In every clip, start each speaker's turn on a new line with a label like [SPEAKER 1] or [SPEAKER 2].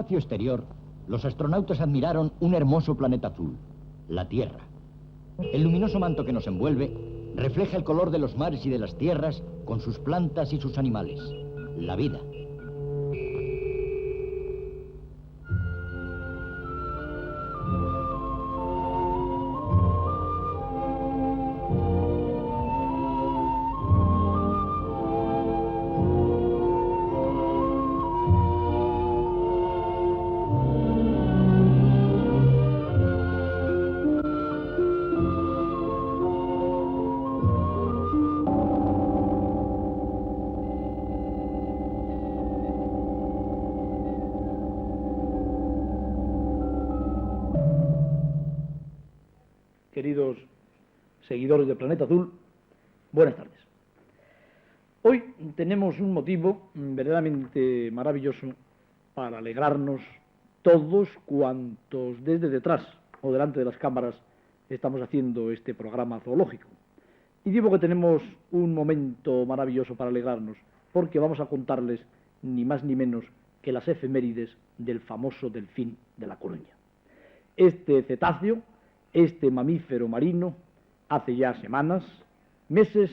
[SPEAKER 1] espacio exterior, los astronautas admiraron un hermoso planeta azul, la Tierra. El luminoso manto que nos envuelve refleja el color de los mares y de las tierras con sus plantas y sus animales, la vida.
[SPEAKER 2] Queridos seguidores de Planeta Azul, buenas tardes. Hoy tenemos un motivo verdaderamente maravilloso para alegrarnos todos cuantos desde detrás o delante de las cámaras estamos haciendo este programa zoológico. Y digo que tenemos un momento maravilloso para alegrarnos porque vamos a contarles ni más ni menos que las efemérides del famoso delfín de La Coruña. Este cetáceo, este mamífero marino, hace ya semanas, meses,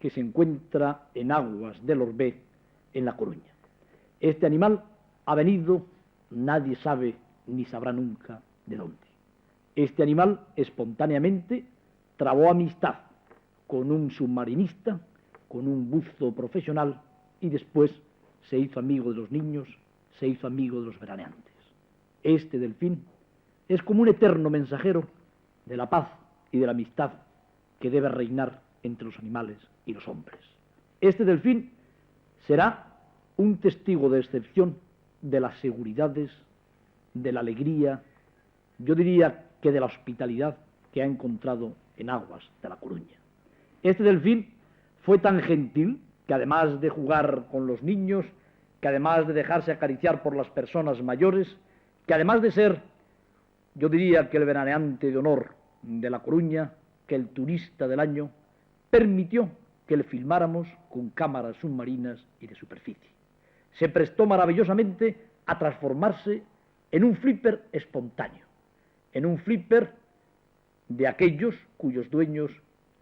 [SPEAKER 2] que se encuentra en aguas del Orbé, en La Coruña. Este animal ha venido, nadie sabe ni sabrá nunca de dónde. Este animal espontáneamente trabó amistad con un submarinista, con un buzo profesional y después se hizo amigo de los niños, se hizo amigo de los veraneantes. Este delfín es como un eterno mensajero de la paz y de la amistad que debe reinar entre los animales y los hombres. Este delfín será un testigo de excepción de las seguridades, de la alegría, yo diría que de la hospitalidad que ha encontrado en aguas de La Coruña. Este delfín fue tan gentil que además de jugar con los niños, que además de dejarse acariciar por las personas mayores, que además de ser, yo diría que el veraneante de honor de La Coruña, que el turista del año, permitió que le filmáramos con cámaras submarinas y de superficie. Se prestó maravillosamente a transformarse en un flipper espontáneo, en un flipper de aquellos cuyos dueños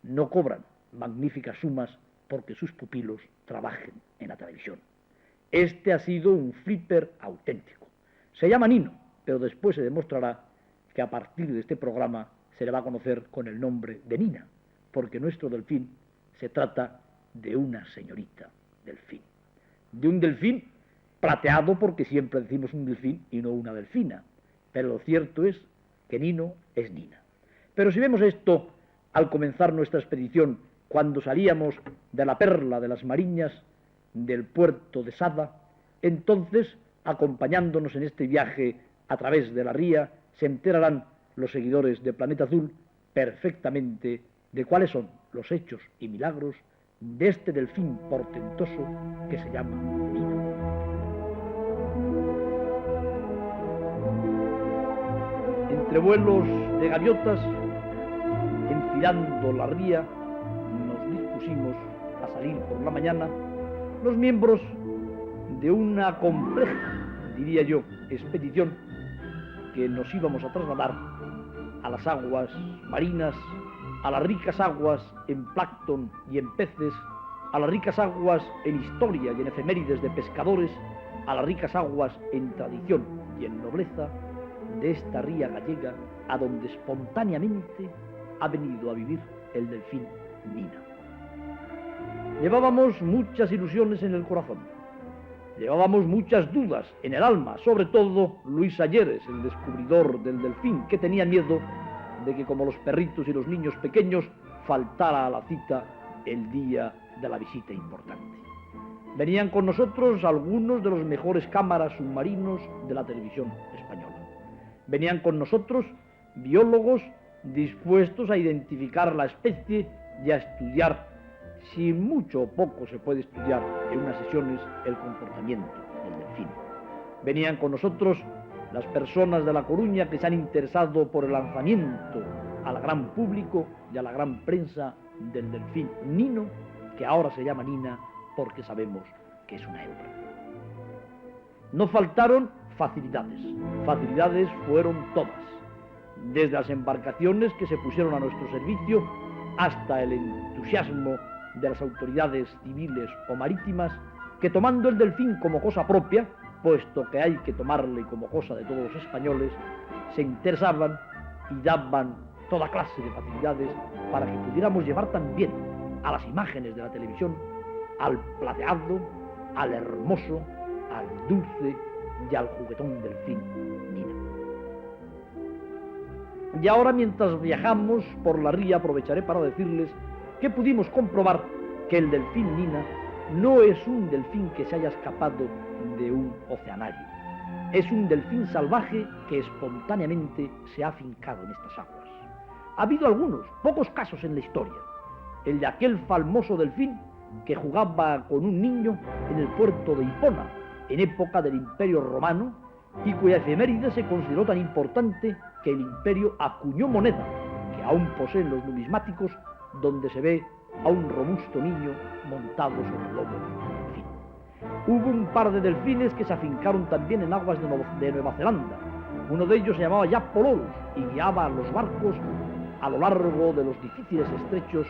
[SPEAKER 2] no cobran magníficas sumas porque sus pupilos trabajen en la televisión. Este ha sido un flipper auténtico. Se llama Nino, pero después se demostrará que a partir de este programa se le va a conocer con el nombre de Nina, porque nuestro delfín se trata de una señorita delfín. De un delfín plateado, porque siempre decimos un delfín y no una delfina, pero lo cierto es que Nino es Nina. Pero si vemos esto al comenzar nuestra expedición, cuando salíamos de la perla de las Mariñas, del puerto de Sada, entonces, acompañándonos en este viaje a través de la ría, se enterarán los seguidores de Planeta Azul perfectamente de cuáles son los hechos y milagros de este delfín portentoso que se llama Nino. Entre vuelos de gaviotas, enfilando la ría, nos dispusimos a salir por la mañana los miembros de una compleja, diría yo, expedición que nos íbamos a trasladar a las aguas marinas, a las ricas aguas en plancton y en peces, a las ricas aguas en historia y en efemérides de pescadores, a las ricas aguas en tradición y en nobleza de esta ría gallega, a donde espontáneamente ha venido a vivir el delfín Nina. Llevábamos muchas ilusiones en el corazón, llevábamos muchas dudas en el alma, sobre todo Luis Alleres, el descubridor del delfín, que tenía miedo de que, como los perritos y los niños pequeños, faltara a la cita el día de la visita importante. Venían con nosotros algunos de los mejores cámaras submarinos de la televisión española. Venían con nosotros biólogos dispuestos a identificar la especie y a estudiar, si mucho o poco se puede estudiar en unas sesiones, el comportamiento del delfín. Venían con nosotros las personas de La Coruña que se han interesado por el lanzamiento al gran público y a la gran prensa del delfín Nino, que ahora se llama Nina porque sabemos que es una hembra. No faltaron facilidades. Facilidades fueron todas, desde las embarcaciones que se pusieron a nuestro servicio hasta el entusiasmo de las autoridades civiles o marítimas que, tomando el Delfín como cosa propia, puesto que hay que tomarle como cosa de todos los españoles, se interesaban y daban toda clase de facilidades para que pudiéramos llevar también a las imágenes de la televisión al plateado, al hermoso, al dulce y al juguetón Delfín Nina. Y ahora, mientras viajamos por la ría, aprovecharé para decirles que pudimos comprobar que el Delfín Nina no es un delfín que se haya escapado de un oceanario. Es un delfín salvaje que espontáneamente se ha afincado en estas aguas. Ha habido algunos, pocos casos en la historia. El de aquel famoso delfín que jugaba con un niño en el puerto de Hipona, en época del Imperio Romano, y cuya efeméride se consideró tan importante que el imperio acuñó moneda, que aún poseen los numismáticos, donde se ve a un robusto niño montado sobre el lomo del delfín. Hubo un par de delfines que se afincaron también en aguas de Nueva Zelanda. Uno de ellos se llamaba Jack Pololus y guiaba a los barcos a lo largo de los difíciles estrechos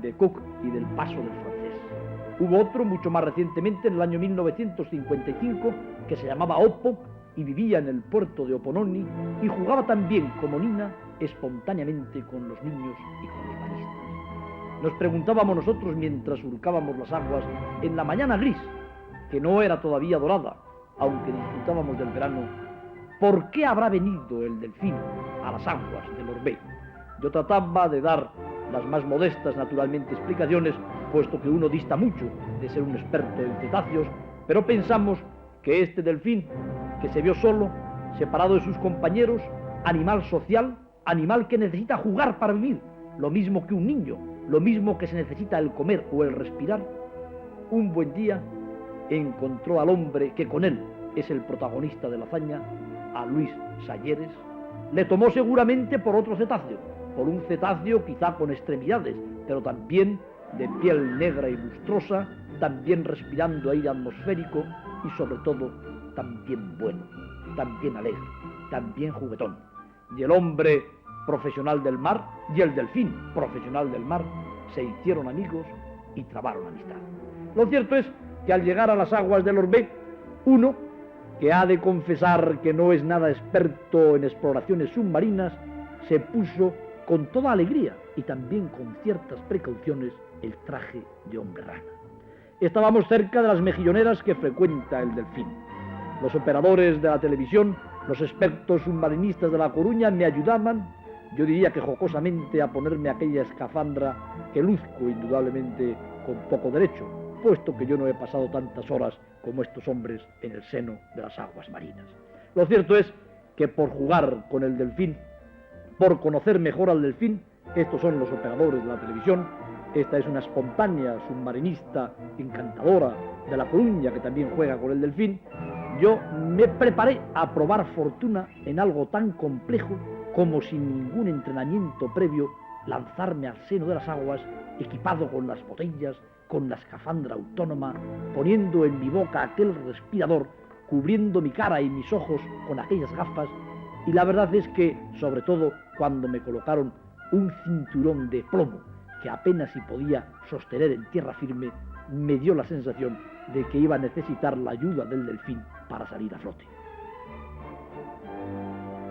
[SPEAKER 2] de Cook y del Paso del Francés. Hubo otro, mucho más recientemente, en el año 1955, que se llamaba Oppo y vivía en el puerto de Opononi y jugaba también, como Nina, espontáneamente con los niños y con los bañistas. Nos preguntábamos nosotros mientras surcábamos las aguas en la mañana gris, que no era todavía dorada, aunque disfrutábamos del verano, ¿por qué habrá venido el delfín a las aguas del Orbé? Yo trataba de dar las más modestas, naturalmente, explicaciones, puesto que uno dista mucho de ser un experto en cetáceos, pero pensamos que este delfín, que se vio solo, separado de sus compañeros, animal social, animal que necesita jugar para vivir, lo mismo que un niño, lo mismo que se necesita el comer o el respirar, un buen día encontró al hombre que con él es el protagonista de la hazaña, a Luis Salleres. Le tomó seguramente por otro cetáceo, por un cetáceo quizá con extremidades, pero también de piel negra y lustrosa, también respirando aire atmosférico y sobre todo también bueno, también alegre, también juguetón. Y el hombre profesional del mar y el delfín profesional del mar se hicieron amigos y trabaron amistad. Lo cierto es que al llegar a las aguas del Orbé, uno, que ha de confesar que no es nada experto en exploraciones submarinas, se puso con toda alegría y también con ciertas precauciones el traje de hombre rana. Estábamos cerca de las mejilloneras que frecuenta el delfín. Los operadores de la televisión, los expertos submarinistas de La Coruña me ayudaban, yo diría que jocosamente, a ponerme aquella escafandra que luzco indudablemente con poco derecho, puesto que yo no he pasado tantas horas como estos hombres en el seno de las aguas marinas. Lo cierto es que por jugar con el delfín, por conocer mejor al delfín, estos son los operadores de la televisión, esta es una espontánea submarinista encantadora de La Coruña que también juega con el delfín, yo me preparé a probar fortuna en algo tan complejo como, sin ningún entrenamiento previo, lanzarme al seno de las aguas equipado con las botellas, con la escafandra autónoma, poniendo en mi boca aquel respirador, cubriendo mi cara y mis ojos con aquellas gafas, y la verdad es que, sobre todo, cuando me colocaron un cinturón de plomo que apenas si podía sostener en tierra firme, me dio la sensación de que iba a necesitar la ayuda del delfín para salir a flote.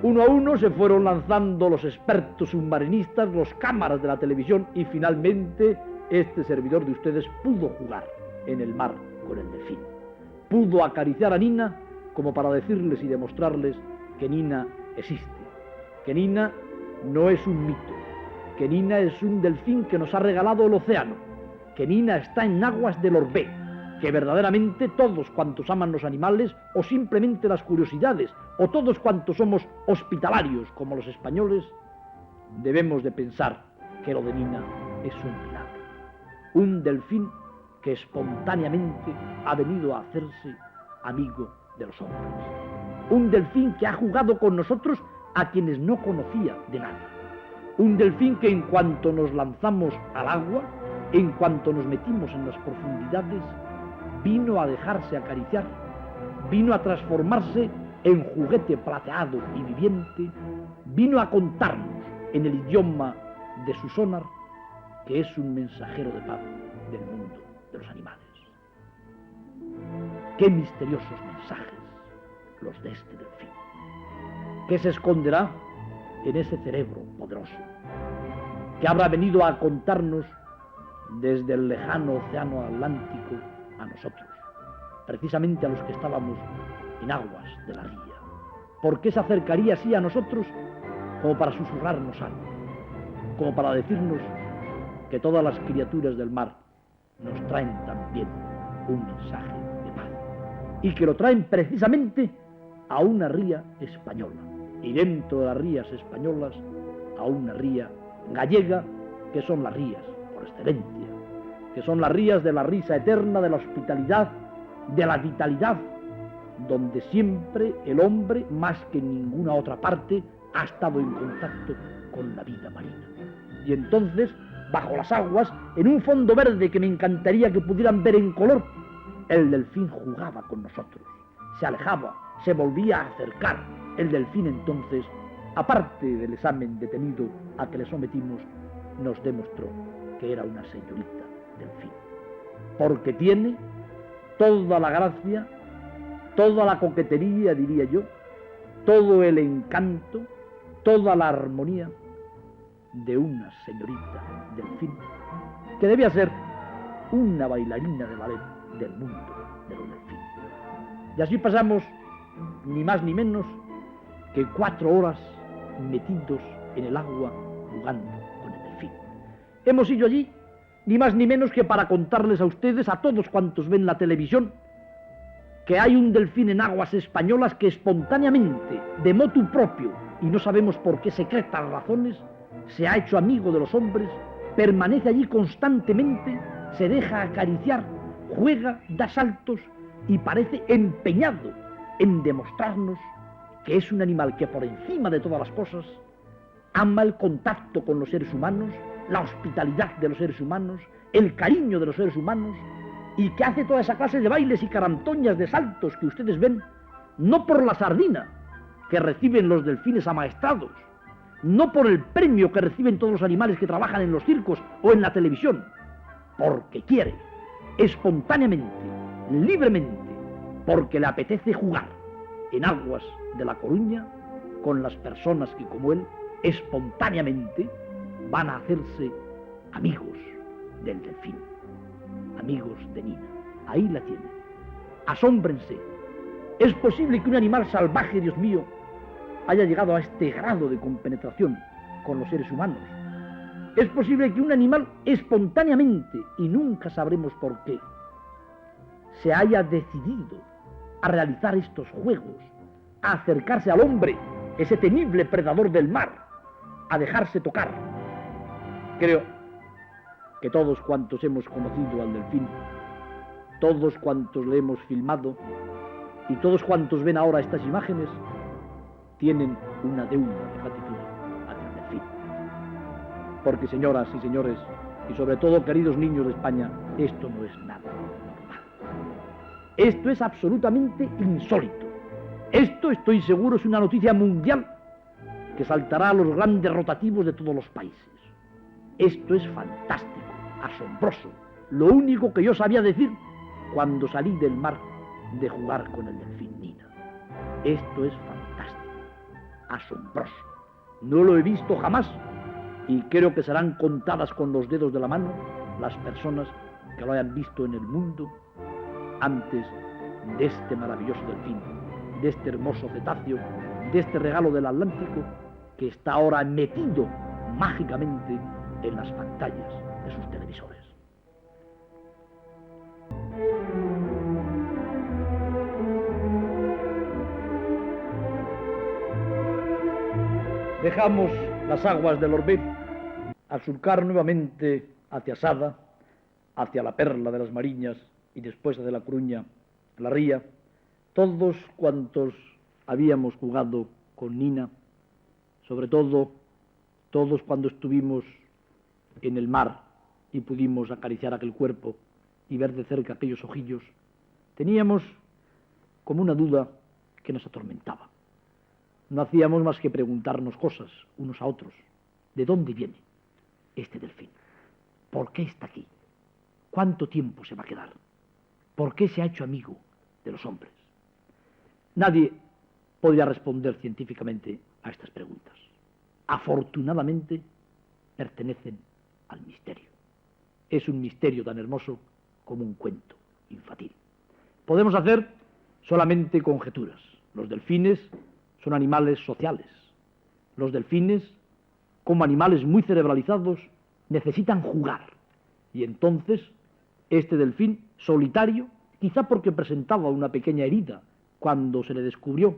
[SPEAKER 2] Uno a uno se fueron lanzando los expertos submarinistas, los cámaras de la televisión, y finalmente este servidor de ustedes pudo jugar en el mar con el delfín. Pudo acariciar a Nina como para decirles y demostrarles que Nina existe, que Nina no es un mito, que Nina es un delfín que nos ha regalado el océano, que Nina está en aguas del Orbé, que verdaderamente todos cuantos aman los animales o simplemente las curiosidades, o todos cuantos somos hospitalarios como los españoles, debemos de pensar que lo de Nina es un milagro. Un delfín que espontáneamente ha venido a hacerse amigo de los hombres. Un delfín que ha jugado con nosotros a quienes no conocía de nada. Un delfín que en cuanto nos lanzamos al agua, en cuanto nos metimos en las profundidades, vino a dejarse acariciar, vino a transformarse en juguete plateado y viviente, vino a contarnos en el idioma de su sonar que es un mensajero de paz del mundo de los animales. Qué misteriosos mensajes los de este delfín. ¿Qué se esconderá en ese cerebro poderoso que habrá venido a contarnos desde el lejano océano Atlántico a nosotros, precisamente a los que estábamos en aguas de la ría? ¿Por qué se acercaría así a nosotros como para susurrarnos algo, como para decirnos que todas las criaturas del mar nos traen también un mensaje de paz, y que lo traen precisamente a una ría española, y dentro de las rías españolas a una ría gallega, que son las rías por excelencia, que son las rías de la risa eterna, de la hospitalidad, de la vitalidad, donde siempre el hombre, más que en ninguna otra parte, ha estado en contacto con la vida marina. Y entonces, bajo las aguas, en un fondo verde que me encantaría que pudieran ver en color, el delfín jugaba con nosotros, se alejaba, se volvía a acercar. El delfín entonces, aparte del examen detenido a que le sometimos, nos demostró que era una señorita delfín, porque tiene toda la gracia, toda la coquetería, diría yo, todo el encanto, toda la armonía de una señorita delfín, que debía ser una bailarina de ballet del mundo de los delfines. Y así pasamos ni más ni menos que 4 horas metidos en el agua jugando con el delfín. Hemos ido allí ni más ni menos que para contarles a ustedes, a todos cuantos ven la televisión, que hay un delfín en aguas españolas que espontáneamente, de motu propio, y no sabemos por qué secretas razones, se ha hecho amigo de los hombres, permanece allí constantemente, se deja acariciar, juega, da saltos y parece empeñado en demostrarnos que es un animal que por encima de todas las cosas ama el contacto con los seres humanos, la hospitalidad de los seres humanos, el cariño de los seres humanos, y que hace toda esa clase de bailes y carantoñas de saltos que ustedes ven, no por la sardina que reciben los delfines amaestrados, no por el premio que reciben todos los animales que trabajan en los circos o en la televisión, porque quiere, espontáneamente, libremente, porque le apetece jugar en aguas de La Coruña con las personas que, como él, espontáneamente van a hacerse amigos del delfín, amigos de Nina. Ahí la tienen. Asómbrense. ¿Es posible que un animal salvaje, Dios mío, haya llegado a este grado de compenetración con los seres humanos? Es posible que un animal espontáneamente, y nunca sabremos por qué, se haya decidido a realizar estos juegos, a acercarse al hombre, ese temible predador del mar, a dejarse tocar. Creo que todos cuantos hemos conocido al delfín, todos cuantos le hemos filmado y todos cuantos ven ahora estas imágenes, tienen una deuda de gratitud hacia el delfín. Porque, señoras y señores, y sobre todo queridos niños de España, esto no es nada normal. Esto es absolutamente insólito. Esto, estoy seguro, es una noticia mundial que saltará a los grandes rotativos de todos los países. Esto es fantástico, asombroso, lo único que yo sabía decir cuando salí del mar de jugar con el delfín Nina. Esto es fantástico, asombroso. No lo he visto jamás y creo que serán contadas con los dedos de la mano las personas que lo hayan visto en el mundo antes de este maravilloso delfín, de este hermoso cetáceo, de este regalo del Atlántico que está ahora metido mágicamente en las pantallas de sus televisores. Dejamos las aguas del Orbé al surcar nuevamente hacia Sada, hacia la Perla de las Mariñas y después hacia La Coruña, la ría, todos cuantos habíamos jugado con Nina, sobre todo todos cuando estuvimos en el mar y pudimos acariciar aquel cuerpo y ver de cerca aquellos ojillos, teníamos como una duda que nos atormentaba. No hacíamos más que preguntarnos cosas unos a otros. ¿De dónde viene este delfín? ¿Por qué está aquí? ¿Cuánto tiempo se va a quedar? ¿Por qué se ha hecho amigo de los hombres? Nadie podría responder científicamente a estas preguntas. Afortunadamente, pertenecen al misterio. Es un misterio tan hermoso como un cuento infantil. Podemos hacer solamente conjeturas. Los delfines son animales sociales. Los delfines, como animales muy cerebralizados, necesitan jugar. Y entonces, este delfín solitario, quizá porque presentaba una pequeña herida cuando se le descubrió,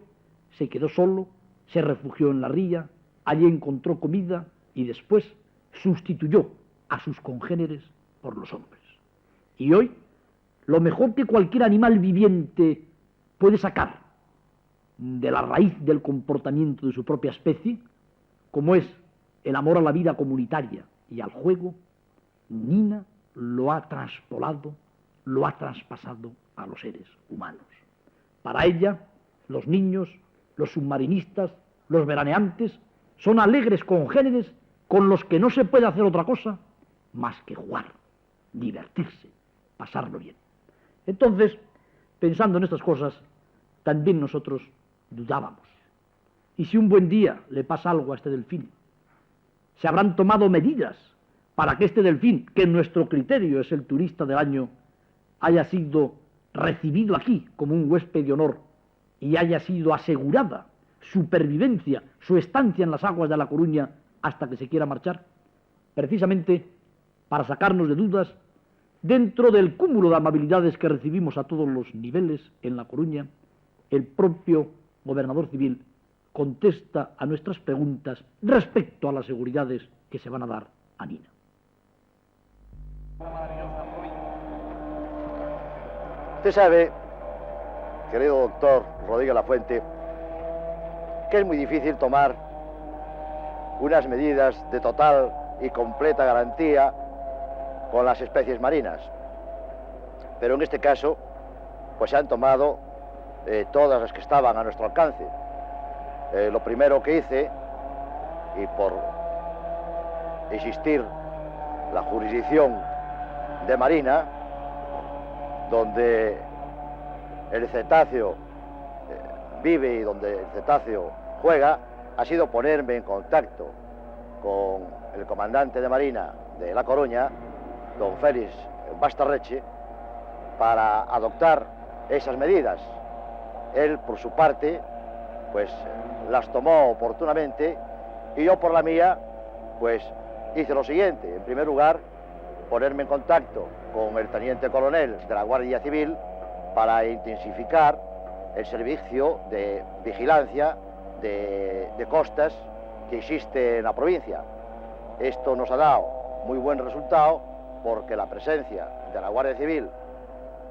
[SPEAKER 2] se quedó solo, se refugió en la ría, allí encontró comida y después sustituyó a sus congéneres por los hombres. Y hoy, lo mejor que cualquier animal viviente puede sacar de la raíz del comportamiento de su propia especie, como es el amor a la vida comunitaria y al juego, Nina lo ha traspolado, lo ha traspasado a los seres humanos. Para ella, los niños, los submarinistas, los veraneantes, son alegres congéneres con los que no se puede hacer otra cosa más que jugar, divertirse, pasarlo bien. Entonces, pensando en estas cosas, también nosotros dudábamos. ¿Y si un buen día le pasa algo a este delfín? ¿Se habrán tomado medidas para que este delfín, que en nuestro criterio es el turista del año, haya sido recibido aquí como un huésped de honor y haya sido asegurada su pervivencia, su estancia en las aguas de La Coruña hasta que se quiera marchar? Precisamente para sacarnos de dudas, dentro del cúmulo de amabilidades que recibimos a todos los niveles en La Coruña, el propio gobernador civil contesta a nuestras preguntas respecto a las seguridades que se van a dar a Nina.
[SPEAKER 3] Usted sabe, querido doctor Rodríguez Lafuente, que es muy difícil tomar unas medidas de total y completa garantía con las especies marinas. Pero en este caso, pues se han tomado todas las que estaban a nuestro alcance. Lo primero que hice, y por existir la jurisdicción de Marina, donde el cetáceo vive y donde el cetáceo juega, ha sido ponerme en contacto con el comandante de Marina de La Coruña, don Félix Bastarreche, para adoptar esas medidas. Él, por su parte, pues las tomó oportunamente, y yo, por la mía, pues hice lo siguiente. En primer lugar, ponerme en contacto con el teniente coronel de la Guardia Civil para intensificar el servicio de vigilancia de costas que existe en la provincia. Esto nos ha dado muy buen resultado, porque la presencia de la Guardia Civil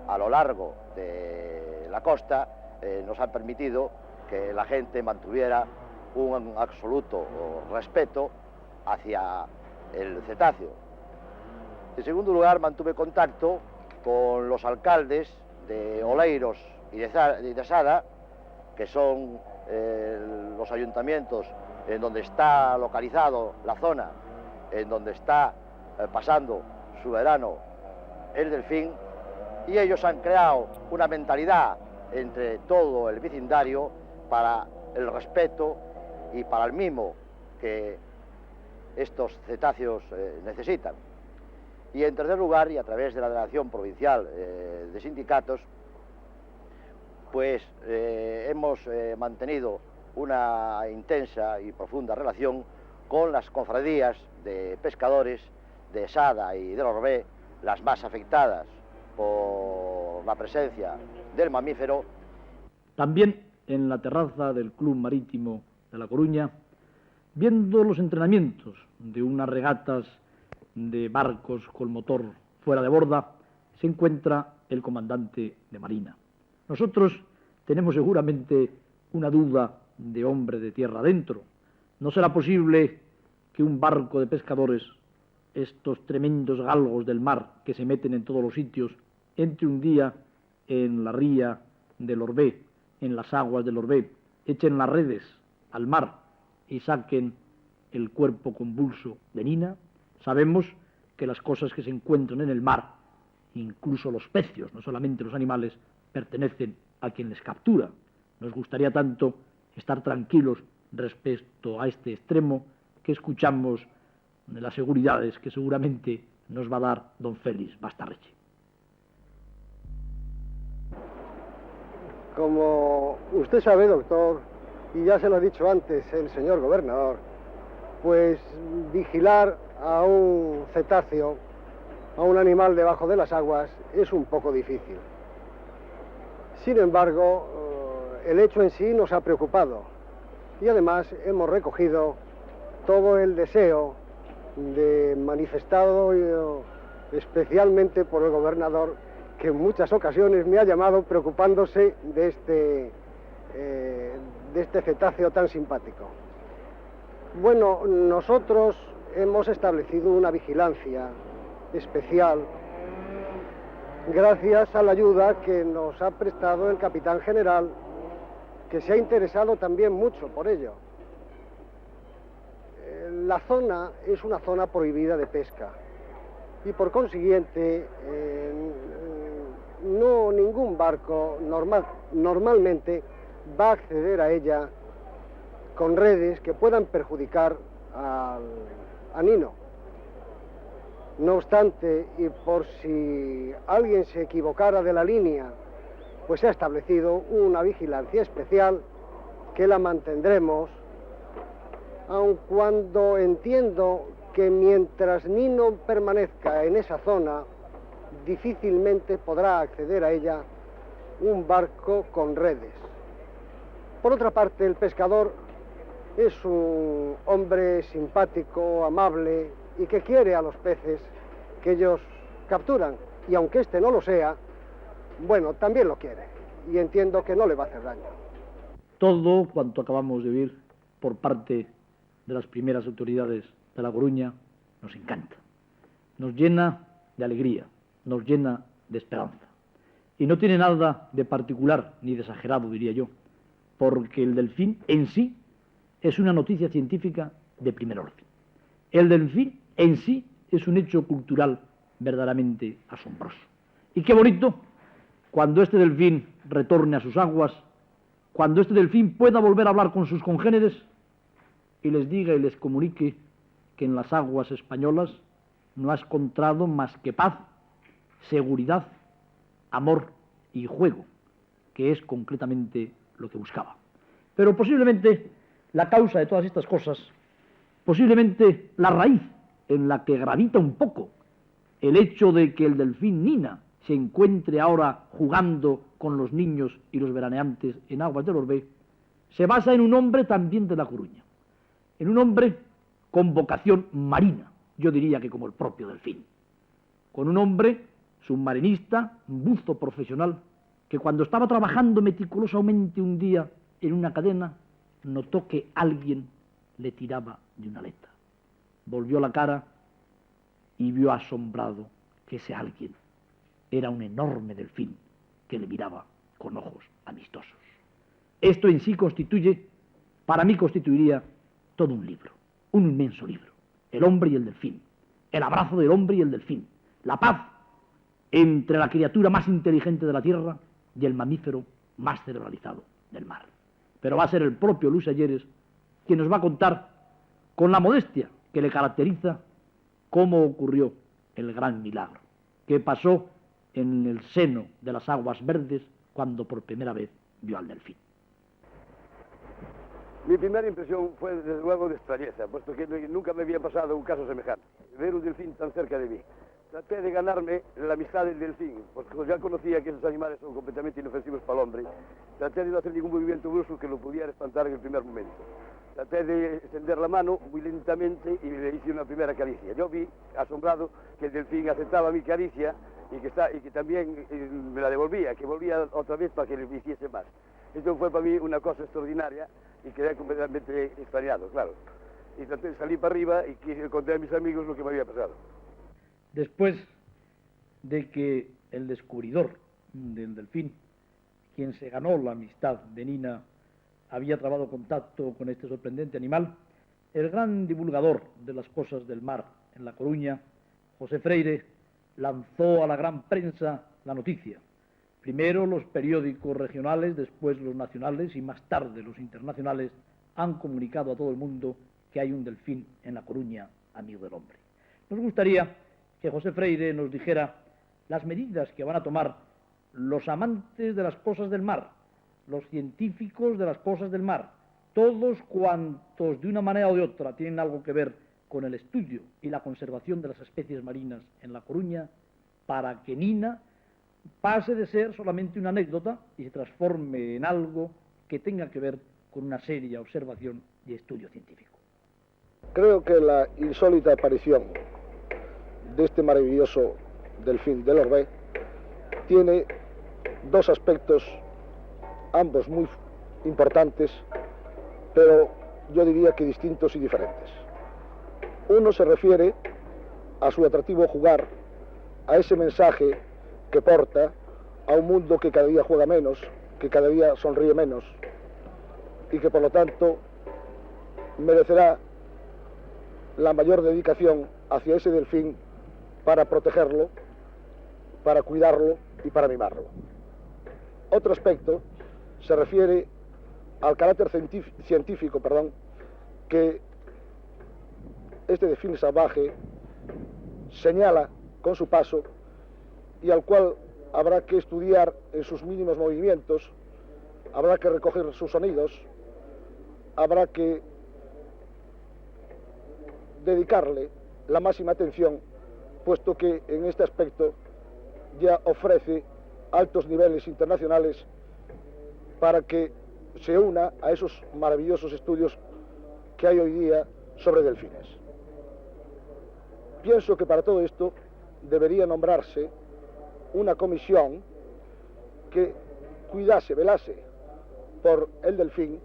[SPEAKER 3] a lo largo de la costa nos ha permitido que la gente mantuviera un absoluto respeto hacia el cetáceo. En segundo lugar, mantuve contacto con los alcaldes de Oleiros y de Sada, que son los ayuntamientos en donde está localizado la zona, en donde está pasando su verano el delfín, y ellos han creado una mentalidad entre todo el vecindario para el respeto y para el mimo que estos cetáceos necesitan. Y en tercer lugar, y a través de la Delegación Provincial de Sindicatos, pues hemos mantenido una intensa y profunda relación con las cofradías de pescadores de Sada y del Orbé, las más afectadas por la presencia del mamífero.
[SPEAKER 2] También en la terraza del Club Marítimo de La Coruña, viendo los entrenamientos de unas regatas de barcos con motor fuera de borda, se encuentra el comandante de Marina. Nosotros tenemos seguramente una duda de hombre de tierra adentro. ¿No será posible que un barco de pescadores, estos tremendos galgos del mar que se meten en todos los sitios, entre un día en la ría del Orbé en las aguas del Orbé, echen las redes al mar y saquen el cuerpo convulso de Nina, sabemos que las cosas que se encuentran en el mar, incluso los pecios, no solamente los animales, pertenecen a quien les captura. Nos gustaría tanto estar tranquilos respecto a este extremo que escuchamos de las seguridades que seguramente nos va a dar don Félix Bastarreche.
[SPEAKER 4] Como usted sabe, doctor, y ya se lo ha dicho antes el señor gobernador, pues vigilar a un cetáceo, a un animal debajo de las aguas, es un poco difícil. Sin embargo, el hecho en sí nos ha preocupado y además hemos recogido todo el deseo manifestado especialmente por el gobernador, que en muchas ocasiones me ha llamado preocupándose de este cetáceo tan simpático. Bueno, nosotros hemos establecido una vigilancia especial gracias a la ayuda que nos ha prestado el capitán general, que se ha interesado también mucho por ello. La zona es una zona prohibida de pesca y por consiguiente no ningún barco normalmente va a acceder a ella con redes que puedan perjudicar a Nino. No obstante, y por si alguien se equivocara de la línea, pues se ha establecido una vigilancia especial que la mantendremos, aun cuando entiendo que mientras Nino permanezca en esa zona, difícilmente podrá acceder a ella un barco con redes. Por otra parte, el pescador es un hombre simpático, amable y que quiere a los peces que ellos capturan, y aunque este no lo sea, bueno, también lo quiere, y entiendo que no le va a hacer daño.
[SPEAKER 2] Todo cuanto acabamos de oír por parte de las primeras autoridades de La Coruña nos encanta, nos llena de alegría, nos llena de esperanza, y no tiene nada de particular ni de exagerado, diría yo, porque el delfín en sí es una noticia científica de primer orden. El delfín en sí es un hecho cultural verdaderamente asombroso. Y qué bonito cuando este delfín retorne a sus aguas, cuando este delfín pueda volver a hablar con sus congéneres y les diga y les comunique que en las aguas españolas no ha encontrado más que paz, seguridad, amor y juego, que es concretamente lo que buscaba. Pero posiblemente la causa de todas estas cosas, posiblemente la raíz en la que gravita un poco el hecho de que el delfín Nina se encuentre ahora jugando con los niños y los veraneantes en aguas del Orbé, se basa en un hombre también de La Coruña, en un hombre con vocación marina, yo diría que como el propio delfín, con un hombre submarinista, buzo profesional, que cuando estaba trabajando meticulosamente un día en una cadena, notó que alguien le tiraba de una aleta. Volvió la cara y vio asombrado que ese alguien era un enorme delfín que le miraba con ojos amistosos. Esto en sí para mí constituiría todo un libro, un inmenso libro. El hombre y el delfín, el abrazo del hombre y el delfín, la paz entre la criatura más inteligente de la tierra y el mamífero más cerebralizado del mar. Pero va a ser el propio Luis Alleres quien nos va a contar, con la modestia que le caracteriza, cómo ocurrió el gran milagro, que pasó en el seno de las aguas verdes cuando por primera vez vio al delfín.
[SPEAKER 5] Mi primera impresión fue desde luego de extrañeza, puesto que nunca me había pasado un caso semejante, ver un delfín tan cerca de mí. Traté de ganarme la amistad del delfín, porque ya conocía que esos animales son completamente inofensivos para el hombre. Traté de no hacer ningún movimiento brusco que lo pudiera espantar en el primer momento. Traté de extender la mano muy lentamente y le hice una primera caricia. Yo vi, asombrado, que el delfín aceptaba mi caricia y que también me la devolvía, que volvía otra vez para que le hiciese más. Esto fue para mí una cosa extraordinaria y quedé completamente extrañado, claro. Y traté de salir para arriba y quise contar a mis amigos lo que me había pasado.
[SPEAKER 2] Después de que el descubridor del delfín, quien se ganó la amistad de Nina, había trabado contacto con este sorprendente animal, el gran divulgador de las cosas del mar en La Coruña, José Freire, lanzó a la gran prensa la noticia. Primero los periódicos regionales, después los nacionales y más tarde los internacionales han comunicado a todo el mundo que hay un delfín en La Coruña, amigo del hombre. Nos gustaría que José Freire nos dijera las medidas que van a tomar los amantes de las cosas del mar, los científicos de las cosas del mar, todos cuantos de una manera o de otra tienen algo que ver con el estudio y la conservación de las especies marinas en La Coruña, para que Nina pase de ser solamente una anécdota y se transforme en algo que tenga que ver con una seria observación y estudio científico.
[SPEAKER 6] Creo que la insólita aparición de este maravilloso delfín del Orbé tiene dos aspectos, ambos muy importantes, pero yo diría que distintos y diferentes. Uno se refiere a su atractivo jugar, a ese mensaje que porta a un mundo que cada día juega menos, que cada día sonríe menos y que por lo tanto merecerá la mayor dedicación hacia ese delfín para protegerlo, para cuidarlo y para mimarlo. Otro aspecto se refiere al carácter científico, que este delfín salvaje señala con su paso y al cual habrá que estudiar en sus mínimos movimientos, habrá que recoger sus sonidos, habrá que dedicarle la máxima atención, puesto que en este aspecto ya ofrece altos niveles internacionales para que se una a esos maravillosos estudios que hay hoy día sobre delfines. Pienso que para todo esto debería nombrarse una comisión que cuidase, velase por el delfín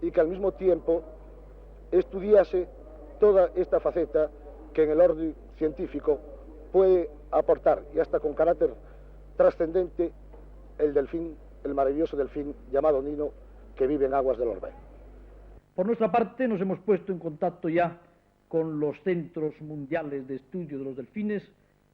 [SPEAKER 6] y que al mismo tiempo estudiase toda esta faceta que en el orden científico puede aportar, y hasta con carácter trascendente, el delfín, el maravilloso delfín llamado Nino, que vive en aguas del Orbé.
[SPEAKER 2] Por nuestra parte, nos hemos puesto en contacto ya con los centros mundiales de estudio de los delfines.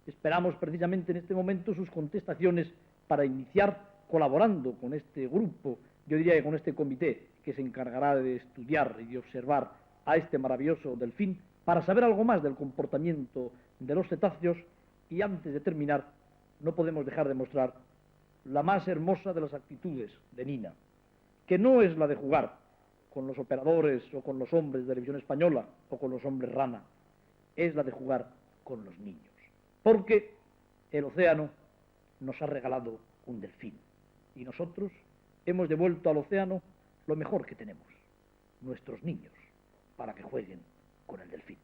[SPEAKER 2] Esperamos precisamente en este momento sus contestaciones para iniciar colaborando con este grupo, yo diría que con este comité que se encargará de estudiar y de observar a este maravilloso delfín para saber algo más del comportamiento de los cetáceos. Y antes de terminar, no podemos dejar de mostrar la más hermosa de las actitudes de Nina, que no es la de jugar con los operadores o con los hombres de Televisión Española o con los hombres rana, es la de jugar con los niños, porque el océano nos ha regalado un delfín y nosotros hemos devuelto al océano lo mejor que tenemos, nuestros niños, para que jueguen con el delfín.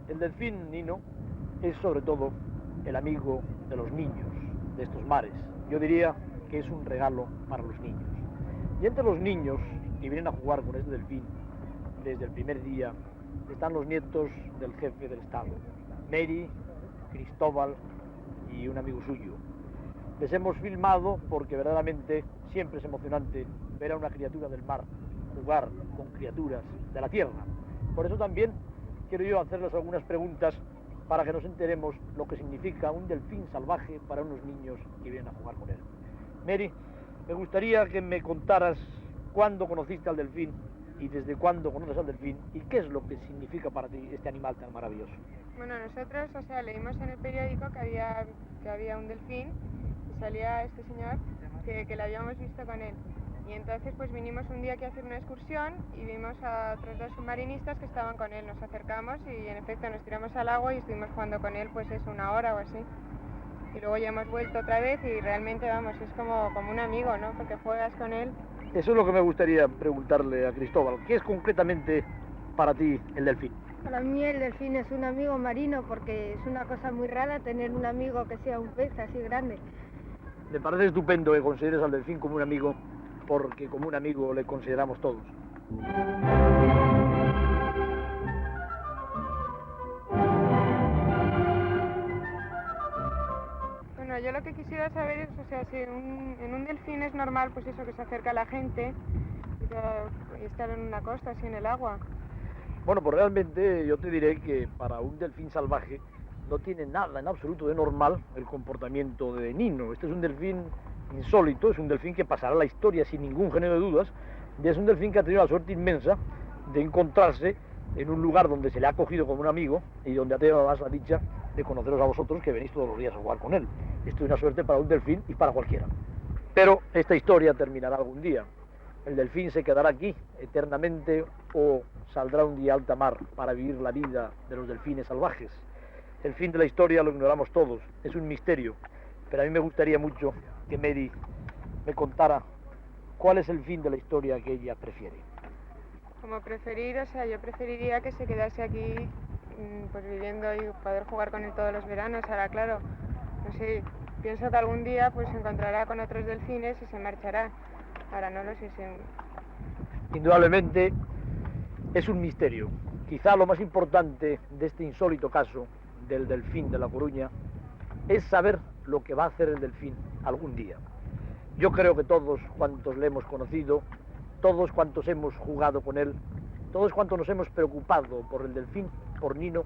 [SPEAKER 2] El delfín Nino es sobre todo el amigo de los niños de estos mares. Yo diría que es un regalo para los niños. Y entre los niños que vienen a jugar con este delfín desde el primer día están los nietos del jefe del Estado, Mary, Cristóbal y un amigo suyo. Les hemos filmado porque verdaderamente siempre es emocionante ver a una criatura del mar jugar con criaturas de la tierra. Por eso también quiero yo hacerles algunas preguntas para que nos enteremos lo que significa un delfín salvaje para unos niños que vienen a jugar con él. Mary, me gustaría que me contaras cuándo conociste al delfín y desde cuándo conoces al delfín y qué es lo que significa para ti este animal tan maravilloso.
[SPEAKER 7] Bueno, nosotros, leímos en el periódico que había un delfín y salía este señor que lo habíamos visto con él. Y entonces pues vinimos un día aquí a hacer una excursión y vimos a otros 2 submarinistas que estaban con él. Nos acercamos y en efecto nos tiramos al agua y estuvimos jugando con él pues 1 hora o así. Y luego ya hemos vuelto otra vez y realmente, vamos, es como un amigo, ¿no? Porque juegas con él.
[SPEAKER 2] Eso es lo que me gustaría preguntarle a Cristóbal. ¿Qué es concretamente para ti el delfín?
[SPEAKER 8] Para mí el delfín es un amigo marino porque es una cosa muy rara tener un amigo que sea un pez así grande.
[SPEAKER 2] Me parece estupendo que consideres al delfín como un amigo, porque como un amigo le consideramos todos.
[SPEAKER 7] Bueno, yo lo que quisiera saber es, si en un delfín es normal, pues eso, que se acerca a la gente y estar en una costa, así en el agua.
[SPEAKER 2] Bueno, pues realmente yo te diré que para un delfín salvaje no tiene nada en absoluto de normal el comportamiento de Nino. Este es un delfín insólito, es un delfín que pasará a la historia sin ningún género de dudas, y es un delfín que ha tenido la suerte inmensa de encontrarse en un lugar donde se le ha acogido como un amigo y donde ha tenido además la dicha de conoceros a vosotros que venís todos los días a jugar con él. Esto es una suerte para un delfín y para cualquiera. Pero esta historia terminará algún día. El delfín se quedará aquí eternamente o saldrá un día a alta mar para vivir la vida de los delfines salvajes. El fin de la historia lo ignoramos todos, es un misterio, pero a mí me gustaría mucho que Mary me contara cuál es el fin de la historia que ella prefiere.
[SPEAKER 7] Como preferir, yo preferiría que se quedase aquí pues viviendo y poder jugar con él todos los veranos. Ahora, claro, no sé, pienso que algún día pues se encontrará con otros delfines y se marchará. Ahora no lo sé si...
[SPEAKER 2] Indudablemente es un misterio. Quizá lo más importante de este insólito caso del delfín de La Coruña es saber lo que va a hacer el delfín algún día. Yo creo que todos cuantos le hemos conocido, todos cuantos hemos jugado con él, todos cuantos nos hemos preocupado por el delfín, por Nino,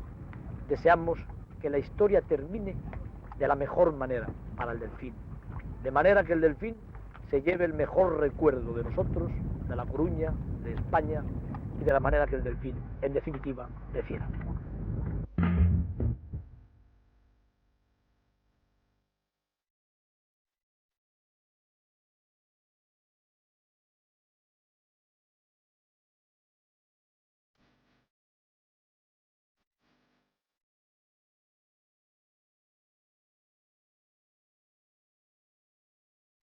[SPEAKER 2] deseamos que la historia termine de la mejor manera para el delfín. De manera que el delfín se lleve el mejor recuerdo de nosotros, de La Coruña, de España y de la manera que el delfín, en definitiva, prefiera.